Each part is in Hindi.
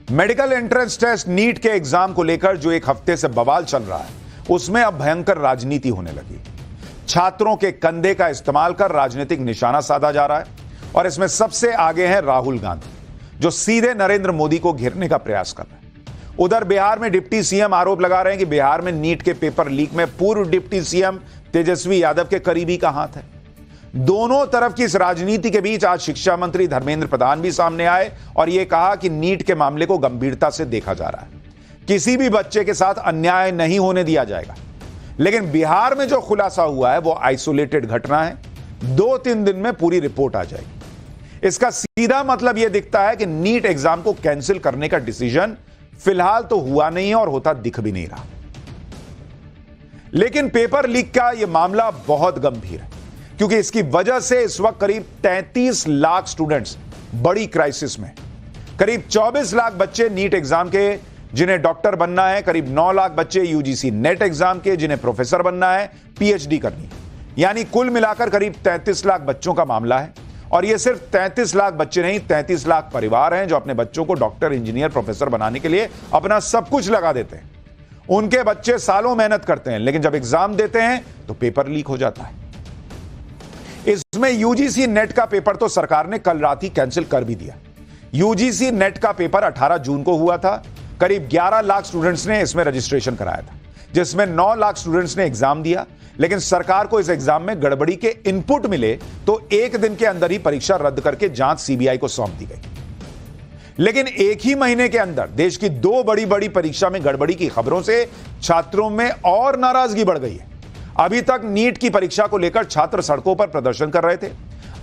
मेडिकल एंट्रेंस टेस्ट नीट के एग्जाम को लेकर जो एक हफ्ते से बवाल चल रहा है, उसमें अब भयंकर राजनीति होने लगी। छात्रों के कंधे का इस्तेमाल कर राजनीतिक निशाना साधा जा रहा है और इसमें सबसे आगे हैं राहुल गांधी, जो सीधे नरेंद्र मोदी को घेरने का प्रयास कर रहे हैं। उधर बिहार में डिप्टी सीएम आरोप लगा रहे हैं कि बिहार में नीट के पेपर लीक में पूर्व डिप्टी सीएम तेजस्वी यादव के करीबी का हाथ है। दोनों तरफ की इस राजनीति के बीच आज शिक्षा मंत्री धर्मेंद्र प्रधान भी सामने आए और यह कहा कि नीट के मामले को गंभीरता से देखा जा रहा है, किसी भी बच्चे के साथ अन्याय नहीं होने दिया जाएगा। लेकिन बिहार में जो खुलासा हुआ है वो आइसोलेटेड घटना है, 2-3 दिन में पूरी रिपोर्ट आ जाएगी। इसका सीधा मतलब यह दिखता है कि नीट एग्जाम को कैंसिल करने का डिसीजन फिलहाल तो हुआ नहीं है और होता दिख भी नहीं रहा। लेकिन पेपर लीक का यह मामला बहुत गंभीर है, क्योंकि इसकी वजह से इस वक्त करीब 33 लाख स्टूडेंट्स बड़ी क्राइसिस में। करीब 24 लाख बच्चे नीट एग्जाम के जिन्हें डॉक्टर बनना है, करीब 9 लाख बच्चे यूजीसी नेट एग्जाम के जिन्हें प्रोफेसर बनना है, पीएचडी करनी है। यानी कुल मिलाकर करीब 33 लाख बच्चों का मामला है। और यह सिर्फ 33 लाख बच्चे नहीं, 33 लाख परिवार हैं जो अपने बच्चों को डॉक्टर, इंजीनियर, प्रोफेसर बनाने के लिए अपना सब कुछ लगा देते हैं। उनके बच्चे सालों मेहनत करते हैं, लेकिन जब एग्जाम देते हैं तो पेपर लीक हो जाता है। इसमें यूजीसी नेट का पेपर तो सरकार ने कल रात ही कैंसिल कर भी दिया। यूजीसी नेट का पेपर 18 जून को हुआ था। करीब 11 लाख स्टूडेंट्स ने इसमें रजिस्ट्रेशन कराया था, जिसमें 9 लाख स्टूडेंट्स ने एग्जाम दिया। लेकिन सरकार को इस एग्जाम में गड़बड़ी के इनपुट मिले तो एक दिन के अंदर ही परीक्षा रद्द करके जांच सीबीआई को सौंप दी गई। लेकिन एक ही महीने के अंदर देश की 2 बड़ी बड़ी परीक्षा में गड़बड़ी की खबरों से छात्रों में और नाराजगी बढ़ गई है। अभी तक नीट की परीक्षा को लेकर छात्र सड़कों पर प्रदर्शन कर रहे थे,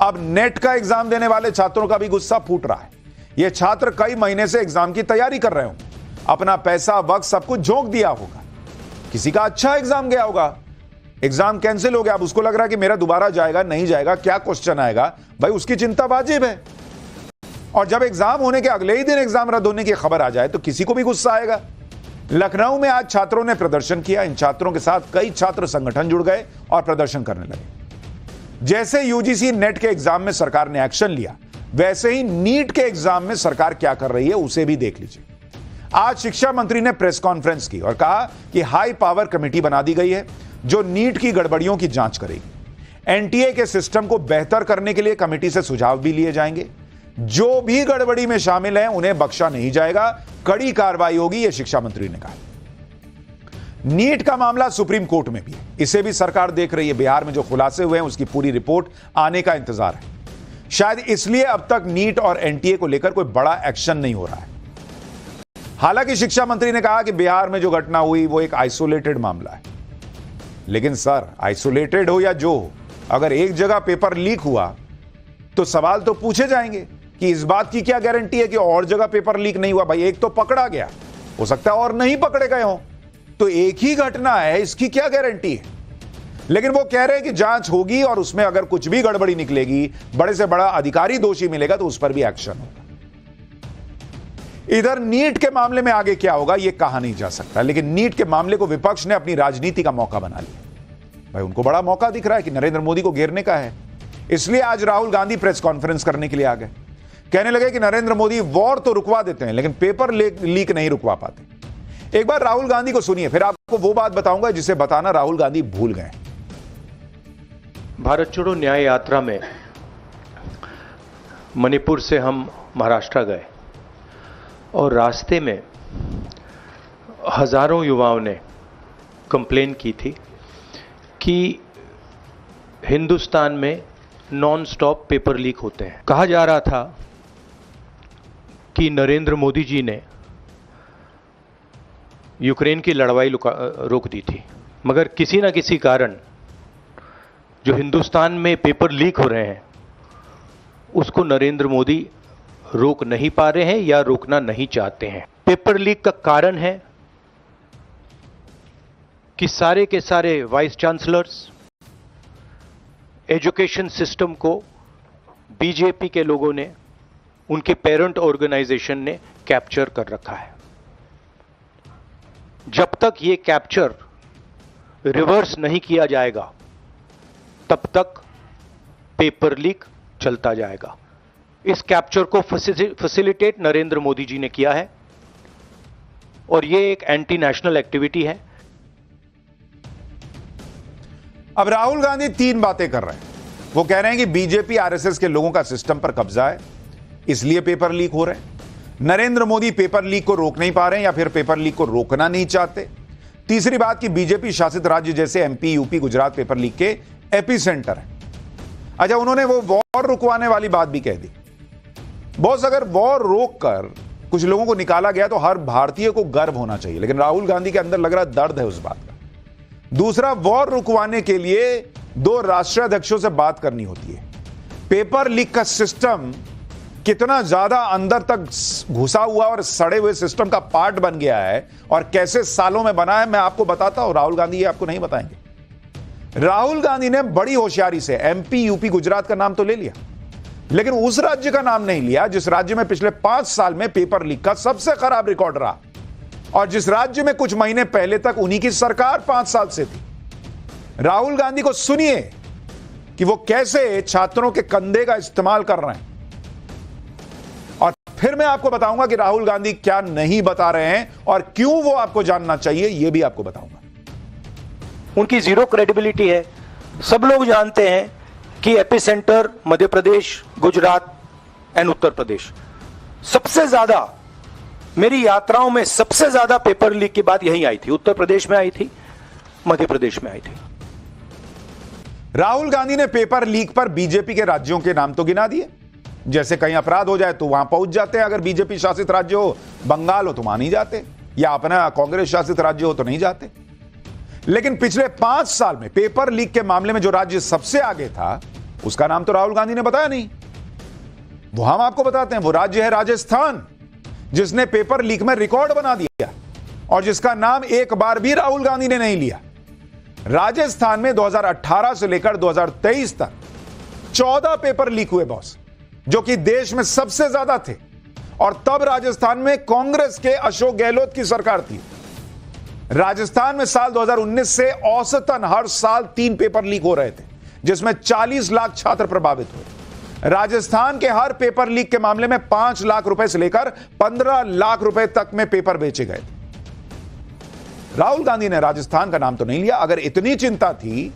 अब नेट का एग्जाम देने वाले छात्रों का भी गुस्सा फूट रहा है। ये छात्र कई महीने से एग्जाम की तैयारी कर रहे होंगे, अपना पैसा, वक्त सब कुछ झोंक दिया होगा। किसी का अच्छा एग्जाम गया होगा, एग्जाम कैंसिल हो गया, अब उसको लग रहा है कि मेरा दोबारा जाएगा नहीं जाएगा, क्या क्वेश्चन आएगा, भाई उसकी चिंता वाजिब है। और जब एग्जाम होने के अगले ही दिन एग्जाम रद्द होने की खबर आ जाए तो किसी को भी गुस्सा आएगा। लखनऊ में आज छात्रों ने प्रदर्शन किया। इन छात्रों के साथ कई छात्र संगठन जुड़ गए और प्रदर्शन करने लगे। जैसे यूजीसी नेट के एग्जाम में सरकार ने एक्शन लिया, वैसे ही नीट के एग्जाम में सरकार क्या कर रही है उसे भी देख लीजिए। आज शिक्षा मंत्री ने प्रेस कॉन्फ्रेंस की और कहा कि हाई पावर कमेटी बना दी गई है जो नीट की गड़बड़ियों की जांच करेगी। एनटीए के सिस्टम को बेहतर करने के लिए कमेटी से सुझाव भी लिए जाएंगे। जो भी गड़बड़ी में शामिल हैं उन्हें बख्शा नहीं जाएगा, कड़ी कार्रवाई होगी, यह शिक्षा मंत्री ने कहा। नीट का मामला सुप्रीम कोर्ट में भी है, इसे भी सरकार देख रही है। बिहार में जो खुलासे हुए हैं उसकी पूरी रिपोर्ट आने का इंतजार है। शायद इसलिए अब तक नीट और एनटीए को लेकर कोई बड़ा एक्शन नहीं हो रहा है। हालांकि शिक्षा मंत्री ने कहा कि बिहार में जो घटना हुई वो एक आइसोलेटेड मामला है। लेकिन सर, आइसोलेटेड हो या जो हो, अगर एक जगह पेपर लीक हुआ तो सवाल तो पूछे जाएंगे कि इस बात की क्या गारंटी है कि और जगह पेपर लीक नहीं हुआ। भाई एक तो पकड़ा गया, हो सकता है और नहीं पकड़े गए हो, तो एक ही घटना है, इसकी क्या गारंटी है। लेकिन वो कह रहे हैं कि जांच होगी और उसमें अगर कुछ भी गड़बड़ी निकलेगी, बड़े से बड़ा अधिकारी दोषी मिलेगा तो उस पर भी एक्शन होगा। इधर नीट के मामले में आगे क्या होगा यह कहा नहीं जा सकता, लेकिन नीट के मामले को विपक्ष ने अपनी राजनीति का मौका बना लिया। भाई उनको बड़ा मौका दिख रहा है कि नरेंद्र मोदी को घेरने का है, इसलिए आज राहुल गांधी प्रेस कॉन्फ्रेंस करने के लिए आ गए। कहने लगे कि नरेंद्र मोदी वॉर तो रुकवा देते हैं लेकिन पेपर लीक नहीं रुकवा पाते। एक बार राहुल गांधी को सुनिए, फिर आपको वो बात बताऊंगा जिसे बताना राहुल गांधी भूल गए। भारत छोड़ो न्याय यात्रा में मणिपुर से हम महाराष्ट्र गए और रास्ते में हजारों युवाओं ने कंप्लेन की थी कि हिंदुस्तान में नॉन स्टॉप पेपर लीक होते हैं। कहा जा रहा था कि नरेंद्र मोदी जी ने यूक्रेन की लड़ाई रोक दी थी, मगर किसी न किसी कारण जो हिंदुस्तान में पेपर लीक हो रहे हैं उसको नरेंद्र मोदी रोक नहीं पा रहे हैं या रोकना नहीं चाहते हैं। पेपर लीक का कारण है कि सारे के सारे वाइस चांसलर्स, एजुकेशन सिस्टम को बीजेपी के लोगों ने, उनके पेरेंट ऑर्गेनाइजेशन ने कैप्चर कर रखा है। जब तक ये कैप्चर रिवर्स नहीं किया जाएगा तब तक पेपर लीक चलता जाएगा। इस कैप्चर को फैसिलिटेट नरेंद्र मोदी जी ने किया है और ये एक एंटी नेशनल एक्टिविटी है। अब राहुल गांधी तीन बातें कर रहे हैं। वो कह रहे हैं कि बीजेपी आरएसएस के लोगों का सिस्टम पर कब्जा है, इसलिए पेपर लीक हो रहे हैं। नरेंद्र मोदी पेपर लीक को रोक नहीं पा रहे हैं या फिर पेपर लीक को रोकना नहीं चाहते। तीसरी बात कि बीजेपी शासित राज्य जैसे MP, UP, Gujarat paper leak के एपिसेंटर है। अच्छा, उन्होंने वो वॉर रुकवाने वाली बात भी कह दी। बॉस, अगर वॉर रोक कर कुछ लोगों को निकाला गया तो हर भारतीय को गर्व होना चाहिए, लेकिन राहुल गांधी के अंदर लग रहा दर्द है उस बात का। दूसरा, वॉर रुकवाने के लिए दो राष्ट्राध्यक्षों से बात करनी होती है। पेपर लीक का सिस्टम कितना ज्यादा अंदर तक घुसा हुआ और सड़े हुए सिस्टम का पार्ट बन गया है और कैसे सालों में बना है, मैं आपको बताता हूं। राहुल गांधी ये आपको नहीं बताएंगे। राहुल गांधी ने बड़ी होशियारी से एमपी, यूपी, गुजरात का नाम तो ले लिया, लेकिन उस राज्य का नाम नहीं लिया जिस राज्य में पिछले 5 साल में पेपर लीक का सबसे खराब रिकॉर्ड रहा और जिस राज्य में कुछ महीने पहले तक उन्हीं की सरकार 5 साल से थी। राहुल गांधी को सुनिए कि वो कैसे छात्रों के कंधे का इस्तेमाल कर रहे हैं, और फिर मैं आपको बताऊंगा कि राहुल गांधी क्या नहीं बता रहे हैं और क्यों वो आपको जानना चाहिए, यह भी आपको बताऊंगा। उनकी जीरो क्रेडिबिलिटी है। सब लोग जानते हैं कि एपिसेंटर मध्य प्रदेश, गुजरात एंड उत्तर प्रदेश। सबसे ज्यादा मेरी यात्राओं में सबसे ज्यादा पेपर लीक की बात यहीं आई थी। उत्तर प्रदेश में आई थी, मध्य प्रदेश में आई थी। राहुल गांधी ने पेपर लीक पर बीजेपी के राज्यों के नाम तो गिना दिए। जैसे कहीं अपराध हो जाए तो वहां पहुंच जाते हैं। अगर बीजेपी शासित राज्य हो, बंगाल हो तो वहां नहीं जाते, या अपना कांग्रेस शासित राज्य हो तो नहीं जाते। लेकिन पिछले 5 साल में पेपर लीक के मामले में जो राज्य सबसे आगे था उसका नाम तो राहुल गांधी ने बताया नहीं। वो हम आपको बताते हैं। वो राज्य है राजस्थान, जिसने पेपर लीक में रिकॉर्ड बना दिया और जिसका नाम एक बार भी राहुल गांधी ने नहीं लिया। राजस्थान में 2018 से लेकर 2023 तक 14 पेपर लीक हुए बॉस, जो कि देश में सबसे ज्यादा थे, और तब राजस्थान में कांग्रेस के अशोक गहलोत की सरकार थी। राजस्थान में साल 2019 से औसतन हर साल 3 पेपर लीक हो रहे थे, जिसमें 40 लाख छात्र प्रभावित हुए। राजस्थान के हर पेपर लीक के मामले में 5 लाख रुपए से लेकर 15 लाख रुपए तक में पेपर बेचे गए थे। राहुल गांधी ने राजस्थान का नाम तो नहीं लिया। अगर इतनी चिंता थी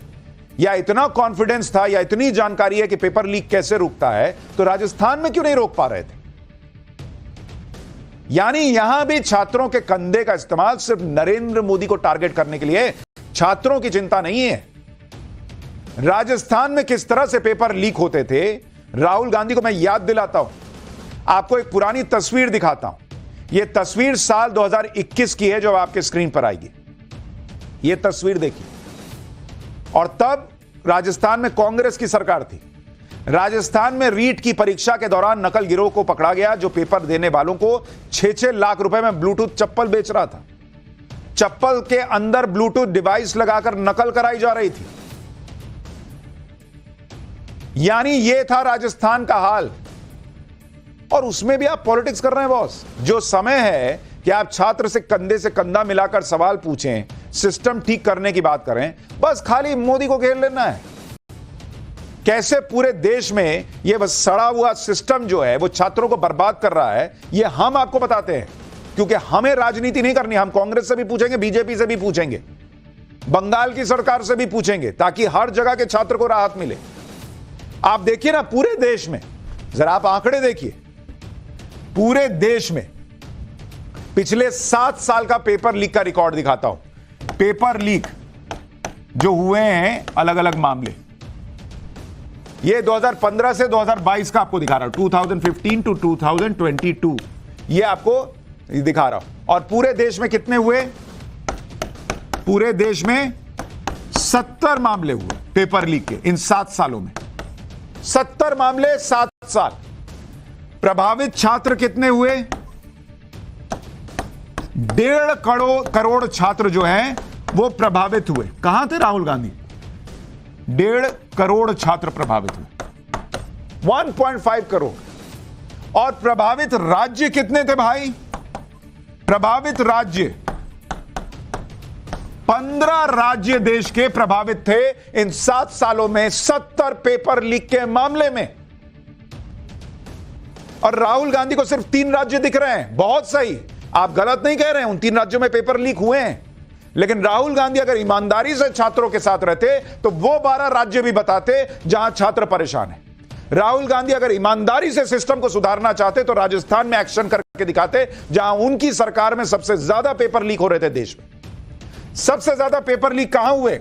या इतना कॉन्फिडेंस था या इतनी जानकारी है कि पेपर लीक कैसे रुकता है, तो राजस्थान में क्यों नहीं रोक पा रहे थे? यानी यहां भी छात्रों के कंधे का इस्तेमाल सिर्फ नरेंद्र मोदी को टारगेट करने के लिए। छात्रों की चिंता नहीं है। राजस्थान में किस तरह से पेपर लीक होते थे, राहुल गांधी को मैं याद दिलाता हूं। आपको एक पुरानी तस्वीर दिखाता हूं। यह तस्वीर साल 2021 की है, जो आपके स्क्रीन पर आएगी। यह तस्वीर देखिए। और तब राजस्थान में कांग्रेस की सरकार थी। राजस्थान में रीट की परीक्षा के दौरान नकल गिरोह को पकड़ा गया, जो पेपर देने वालों को 6-6 लाख रुपए में ब्लूटूथ चप्पल बेच रहा था। चप्पल के अंदर ब्लूटूथ डिवाइस लगाकर नकल कराई जा रही थी। यानी यह था राजस्थान का हाल, और उसमें भी आप पॉलिटिक्स कर रहे हैं बॉस। जो समय है कि आप छात्र से कंधे से कंधा मिलाकर सवाल पूछें, सिस्टम ठीक करने की बात करें, बस खाली मोदी को घेर लेना है। कैसे पूरे देश में यह बस सड़ा हुआ सिस्टम जो है वो छात्रों को बर्बाद कर रहा है, यह हम आपको बताते हैं, क्योंकि हमें राजनीति नहीं करनी। हम कांग्रेस से भी पूछेंगे, बीजेपी से भी पूछेंगे, बंगाल की सरकार से भी पूछेंगे, ताकि हर जगह के छात्र को राहत मिले। आप देखिए ना, पूरे देश में जरा आप आंकड़े देखिए। पूरे देश में पिछले 7 साल का पेपर लीक का रिकॉर्ड दिखाता हूं। पेपर लीक जो हुए हैं, अलग अलग मामले, ये 2015 से 2022 का आपको दिखा रहा हूं। 2015 टू 2022 ये आपको दिखा रहा हूं। और पूरे देश में कितने हुए? पूरे देश में 70 मामले हुए पेपर लीक के इन 7 सालों में। 70 मामले 7 साल। प्रभावित छात्र कितने हुए? 1.5 करोड़ छात्र जो हैं वो प्रभावित हुए। कहां थे राहुल गांधी? 1.5 करोड़ छात्र प्रभावित हुए, 1.5 करोड़। और प्रभावित राज्य कितने थे भाई? प्रभावित राज्य 15 राज्य देश के प्रभावित थे इन 7 सालों में 70 पेपर लीक के मामले में। और राहुल गांधी को सिर्फ 3 राज्य दिख रहे हैं। बहुत सही, आप गलत नहीं कह रहे हैं, उन 3 राज्यों में पेपर लीक हुए हैं, लेकिन राहुल गांधी अगर ईमानदारी से छात्रों के साथ रहते तो वो 12 राज्य भी बताते जहां छात्र परेशान है। राहुल गांधी अगर ईमानदारी से सिस्टम को सुधारना चाहते तो राजस्थान में एक्शन करके दिखाते, जहां उनकी सरकार में सबसे ज्यादा पेपर लीक हो रहे थे देश में। सबसे ज्यादा पेपर लीक कहां हुए?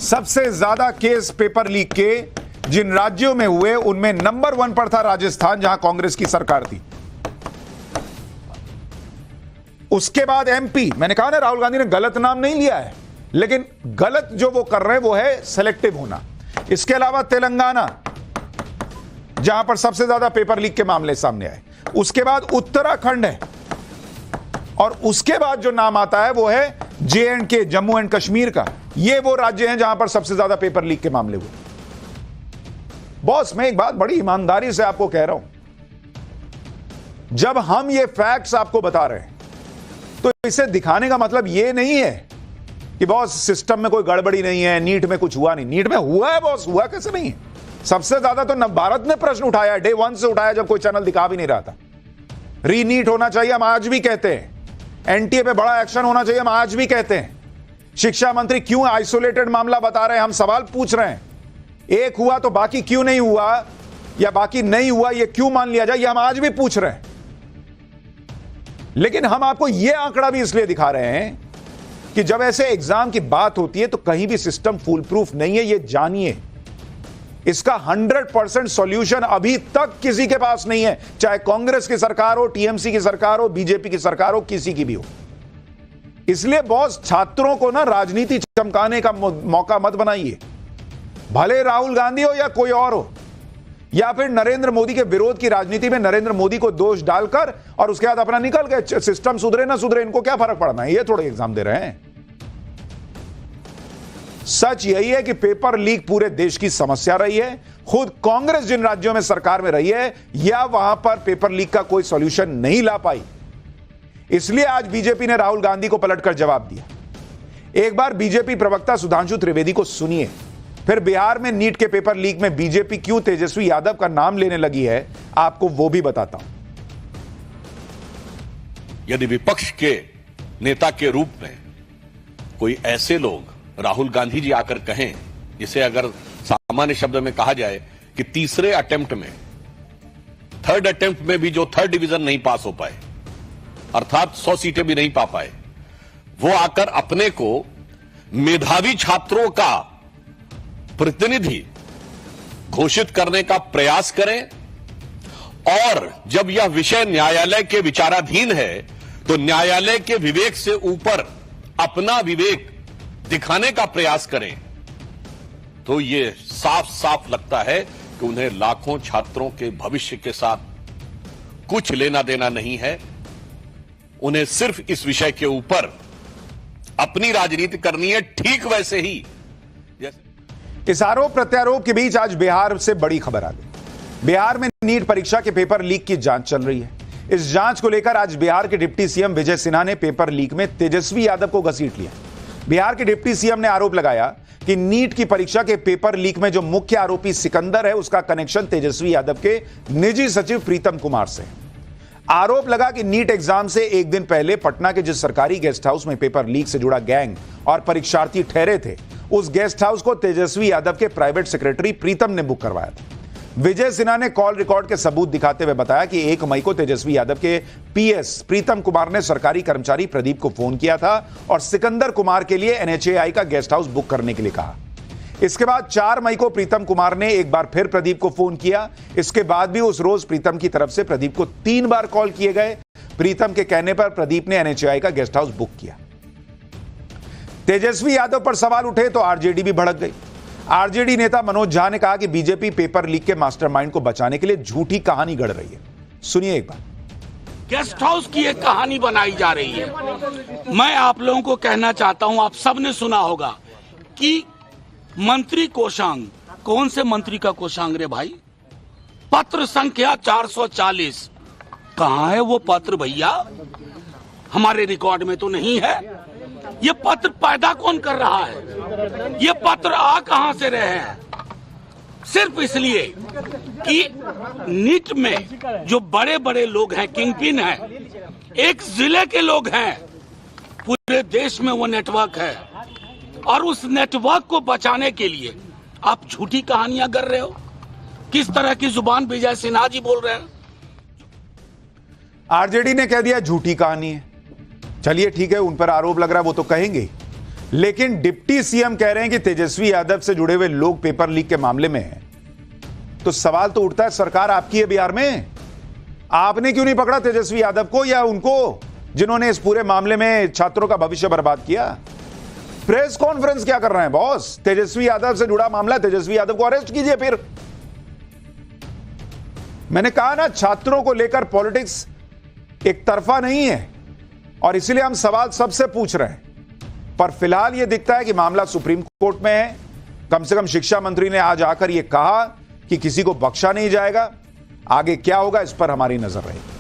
सबसे ज्यादा केस पेपर लीक के जिन राज्यों में हुए उनमें नंबर 1 पर था राजस्थान, जहां कांग्रेस की सरकार थी। उसके बाद एमपी। मैंने कहा ना, राहुल गांधी ने गलत नाम नहीं लिया है, लेकिन गलत जो वो कर रहे हैं वो है सेलेक्टिव होना। इसके अलावा तेलंगाना, जहां पर सबसे ज्यादा पेपर लीक के मामले सामने आए। उसके बाद उत्तराखंड है, और उसके बाद जो नाम आता है वो है J&K, जम्मू एंड कश्मीर का। ये वो राज्य हैं जहां पर सबसे ज्यादा पेपर लीक के मामले हुए। बॉस, मैं एक बात बड़ी ईमानदारी से आपको कह रहा हूं, जब हम ये फैक्ट्स आपको बता रहे हैं तो इसे दिखाने का मतलब ये नहीं है कि बॉस सिस्टम में कोई गड़बड़ी नहीं है, नीट में कुछ हुआ नहीं। नीट में हुआ है बॉस, हुआ कैसे नहीं है? सबसे ज्यादा तो नवभारत ने प्रश्न उठाया, डे 1 से उठाया, जब कोई चैनल दिखा भी नहीं रहा था। रीनीट होना चाहिए, हम आज भी कहते हैं। एनटीए पे बड़ा एक्शन होना चाहिए, हम आज भी कहते हैं। शिक्षा मंत्री क्यों आइसोलेटेड मामला बता रहे हैं? हम सवाल पूछ रहे हैं। एक हुआ तो बाकी क्यों नहीं हुआ, या बाकी नहीं हुआ ये क्यों मान लिया जाए, ये हम आज भी पूछ रहे हैं। लेकिन हम आपको यह आंकड़ा भी इसलिए दिखा रहे हैं कि जब ऐसे एग्जाम की बात होती है तो कहीं भी सिस्टम फुल प्रूफ नहीं है, यह जानिए। इसका 100% सॉल्यूशन अभी तक किसी के पास नहीं है, चाहे कांग्रेस की सरकार हो, टीएमसी की सरकार हो, बीजेपी की सरकार हो, किसी की भी हो। इसलिए बॉस, छात्रों को ना राजनीति चमकाने का मौका मत बनाइए। भले राहुल गांधी हो या कोई और हो, या फिर नरेंद्र मोदी के विरोध की राजनीति में नरेंद्र मोदी को दोष डालकर और उसके बाद अपना निकल गए। सिस्टम सुधरे ना सुधरे, इनको क्या फर्क पड़ना है, ये थोड़े एग्जाम दे रहे हैं। सच यही है कि पेपर लीक पूरे देश की समस्या रही है। खुद कांग्रेस जिन राज्यों में सरकार में रही है, या वहां पर पेपर लीक का कोई सॉल्यूशन नहीं ला पाई। इसलिए आज बीजेपी ने राहुल गांधी को पलटकर जवाब दिया। एक बार बीजेपी प्रवक्ता सुधांशु त्रिवेदी को सुनिए, फिर बिहार में नीट के पेपर लीक में बीजेपी क्यों तेजस्वी यादव का नाम लेने लगी है, आपको वो भी बताता हूं। यदि विपक्ष के नेता के रूप में कोई ऐसे लोग राहुल गांधी जी आकर कहें, जिसे अगर सामान्य शब्द में कहा जाए कि तीसरे अटेम्प्ट में, थर्ड अटेम्प्ट में भी जो 3rd डिवीजन नहीं पास हो पाए, अर्थात 100 सीटें भी नहीं पा पाए, वो आकर अपने को मेधावी छात्रों का प्रतिनिधि घोषित करने का प्रयास करें, और जब यह विषय न्यायालय के विचाराधीन है तो न्यायालय के विवेक से ऊपर अपना विवेक दिखाने का प्रयास करें, तो यह साफ साफ लगता है कि उन्हें लाखों छात्रों के भविष्य के साथ कुछ लेना देना नहीं है। उन्हें सिर्फ इस विषय के ऊपर अपनी राजनीति करनी है, ठीक वैसे ही जैसे। इस आरोप प्रत्यारोप के बीच आज बिहार से बड़ी खबर आ गई। बिहार में नीट परीक्षा के पेपर लीक की जांच चल रही है। इस जांच को लेकर आज बिहार के डिप्टी सीएम विजय सिन्हा ने पेपर लीक में तेजस्वी यादव को घसीट लिया। बिहार के डिप्टी सीएम ने आरोप लगाया कि नीट की परीक्षा के पेपर लीक में जो मुख्य आरोपी सिकंदर है, उसका कनेक्शन तेजस्वी यादव के निजी सचिव प्रीतम कुमार से। आरोप लगा कि नीट एग्जाम से एक दिन पहले पटना के जिस सरकारी गेस्ट हाउस में पेपर लीक से जुड़ा गैंग और परीक्षार्थी ठहरे थे, उस गेस्ट हाउस को तेजस्वी यादव के प्राइवेट सेक्रेटरी प्रीतम ने बुक करवाया था। विजय सिन्हा ने कॉल रिकॉर्ड के सबूत दिखाते हुए बताया कि 1 मई को तेजस्वी यादव के पीएस प्रीतम कुमार ने सरकारी कर्मचारी प्रदीप को फोन किया था और सिकंदर कुमार के लिए एनएचएआई का गेस्ट हाउस बुक करने के लिए कहा। इसके बाद 4 मई को प्रीतम कुमार ने एक बार फिर प्रदीप को फोन किया। इसके बाद भी उस रोज प्रीतम की तरफ से प्रदीप को 3 बार कॉल किए गए। प्रीतम के कहने पर प्रदीप ने एनएचएआई का गेस्ट हाउस बुक किया। तेजस्वी यादव पर सवाल उठे तो आरजेडी भी भड़क गई। आरजेडी नेता मनोज झा ने कहा कि बीजेपी पेपर लीक के मास्टरमाइंड को बचाने के लिए झूठी कहानी गढ़ रही है। सुनिए एक बार। गेस्ट हाउस की एक कहानी बनाई जा रही है। मैं आप लोगों को कहना चाहता हूं, आप सबने सुना होगा कि मंत्री कोषांग, कौन से मंत्री का कोषांग रे भाई? पत्र संख्या 440, कहां है वो पत्र भैया? हमारे रिकॉर्ड में तो नहीं है। ये पत्र पैदा कौन कर रहा है? ये पत्र आ कहां से रहे हैं? सिर्फ इसलिए कि नीट में जो बड़े बड़े लोग हैं, किंगपिन हैं, एक जिले के लोग हैं, पूरे देश में वो नेटवर्क है, और उस नेटवर्क को बचाने के लिए आप झूठी कहानियां कर रहे हो। किस तरह की जुबान विजय सिन्हा जी बोल रहे हैं? आरजेडी ने कह दिया झूठी कहानी है, चलिए ठीक है, उन पर आरोप लग रहा है वो तो कहेंगे, लेकिन डिप्टी सीएम कह रहे हैं कि तेजस्वी यादव से जुड़े हुए लोग पेपर लीक के मामले में हैं। तो सवाल तो उठता है, सरकार आपकी है बिहार में, आपने क्यों नहीं पकड़ा तेजस्वी यादव को या उनको जिन्होंने इस पूरे मामले में छात्रों का भविष्य बर्बाद किया? प्रेस कॉन्फ्रेंस क्या कर रहे हैं बॉस? तेजस्वी यादव से जुड़ा मामला, तेजस्वी यादव को अरेस्ट कीजिए। फिर मैंने कहा ना, छात्रों को लेकर पॉलिटिक्स एक तरफा नहीं है, और इसीलिए हम सवाल सबसे पूछ रहे हैं। पर फिलहाल यह दिखता है कि मामला सुप्रीम कोर्ट में है। कम से कम शिक्षा मंत्री ने आज आकर यह कहा कि किसी को बख्शा नहीं जाएगा। आगे क्या होगा इस पर हमारी नजर रहेगी।